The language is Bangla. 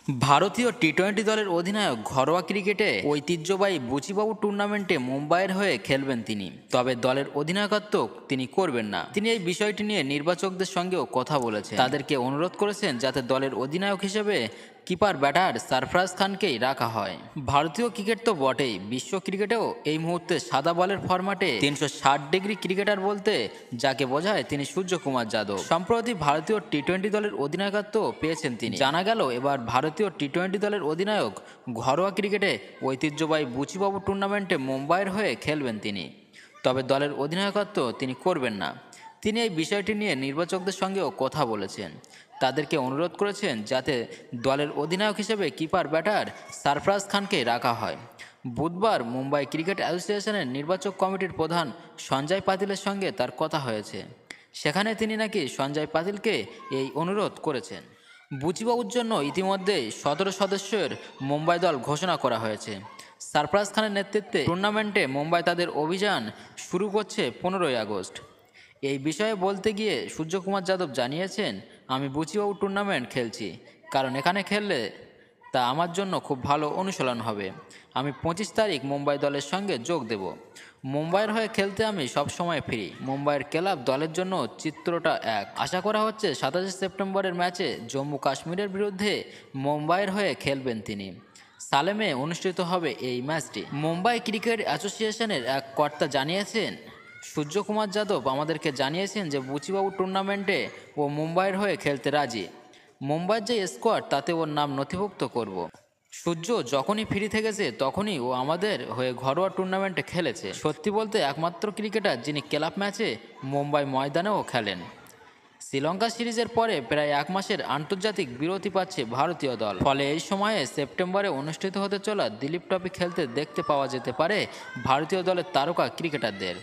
ভারতীয় টি-20 দলের অধিনায়ক ঘরোয়া ক্রিকেটে ঐতিহ্যবাহী বুচিবাবু টুর্নামেন্টে মুম্বাইয়ের হয়ে খেলবেন তিনি, তবে দলের অধিনায়কত্ব তিনি করবেন না। তিনি এই বিষয়টি নিয়ে নির্বাচকদের সঙ্গেও কথা বলেছেন, তাদেরকে অনুরোধ করেছেন যাতে দলের অধিনায়ক হিসেবে কিপার ব্যাটার সরফরাজ খানকেই রাখা হয়। ভারতীয় ক্রিকেট তো বটেই, বিশ্ব ক্রিকেটেও এই মুহূর্তে সাদা বলের ফরম্যাটে 360 ডিগ্রি ক্রিকেটার বলতে যাকে বোঝায় তিনি সূর্যকুমার যাদব। সম্প্রতি ভারতীয় টি-20 দলের অধিনায়কত্ব পেয়েছেন তিনি। জানা গেল এবার ভারতীয় টি-20 দলের অধিনায়ক ঘরোয়া ক্রিকেটে ঐতিহ্যবাহী বুচিবাবু টুর্নামেন্টে মুম্বাইয়ের হয়ে খেলবেন তিনি, তবে দলের অধিনায়কত্ব তিনি করবেন না। তিনি এই বিষয়টি নিয়ে নির্বাচকদের সঙ্গেও কথা বলেছেন, তাদেরকে অনুরোধ করেছেন যাতে দলের অধিনায়ক হিসেবে কিপার ব্যাটার সরফরাজ খানকে রাখা হয়। বুধবার মুম্বাই ক্রিকেট অ্যাসোসিয়েশনের নির্বাচক কমিটির প্রধান সঞ্জয় পাতিলের সঙ্গে তার কথা হয়েছে। সেখানে তিনি নাকি সঞ্জয় পাতিলকে এই অনুরোধ করেছেন। বুচিবাবুর জন্য ইতিমধ্যে 17 সদস্যের মুম্বাই দল ঘোষণা করা হয়েছে। সরফরাজ খানের নেতৃত্বে টুর্নামেন্টে মুম্বাই তাদের অভিযান শুরু করছে 15ই আগস্ট। এই বিষয়ে বলতে গিয়ে সূর্যকুমার যাদব জানিয়েছেন, আমি বুচিবাবু টুর্নামেন্ট খেলছি কারণ এখানে খেললে তা আমার জন্য খুব ভালো অনুশীলন হবে। আমি 25 তারিখ মুম্বাই দলের সঙ্গে যোগ দেব। মুম্বাইয়ের হয়ে খেলতে আমি সবসময় ফ্রি। মুম্বাইয়ের ক্লাব দলের জন্য চিত্রটা এক। আশা করা হচ্ছে 27 সেপ্টেম্বরের ম্যাচে জম্মু কাশ্মীরের বিরুদ্ধে মুম্বাইয়ের হয়ে খেলবেন তিনি। সালেমে অনুষ্ঠিত হবে এই ম্যাচটি। মুম্বাই ক্রিকেট অ্যাসোসিয়েশনের এক কর্তা জানিয়েছেন, সূর্যকুমার যাদব আমাদেরকে জানিয়েছেন যে বুচিবাবু টুর্নামেন্টে ও মুম্বাইয়ের হয়ে খেলতে রাজি। মুম্বাইয়ের যে স্কোয়াড তাতে ওর নাম নথিভুক্ত করব। সূর্য যখনই ফ্রি থেকেছে তখনই ও আমাদের হয়ে ঘরোয়া টুর্নামেন্টে খেলেছে। সত্যি বলতে একমাত্র ক্রিকেটার যিনি ক্লাব ম্যাচে মুম্বাই ময়দানেও খেলেন। শ্রীলঙ্কা সিরিজের পরে প্রায় 1 মাসের আন্তর্জাতিক বিরতি পাচ্ছে ভারতীয় দল, ফলে এই সময়ে সেপ্টেম্বরে অনুষ্ঠিত হতে চলা দিলীপ ট্রফি খেলতে দেখতে পাওয়া যেতে পারে ভারতীয় দলের তারকা ক্রিকেটারদের।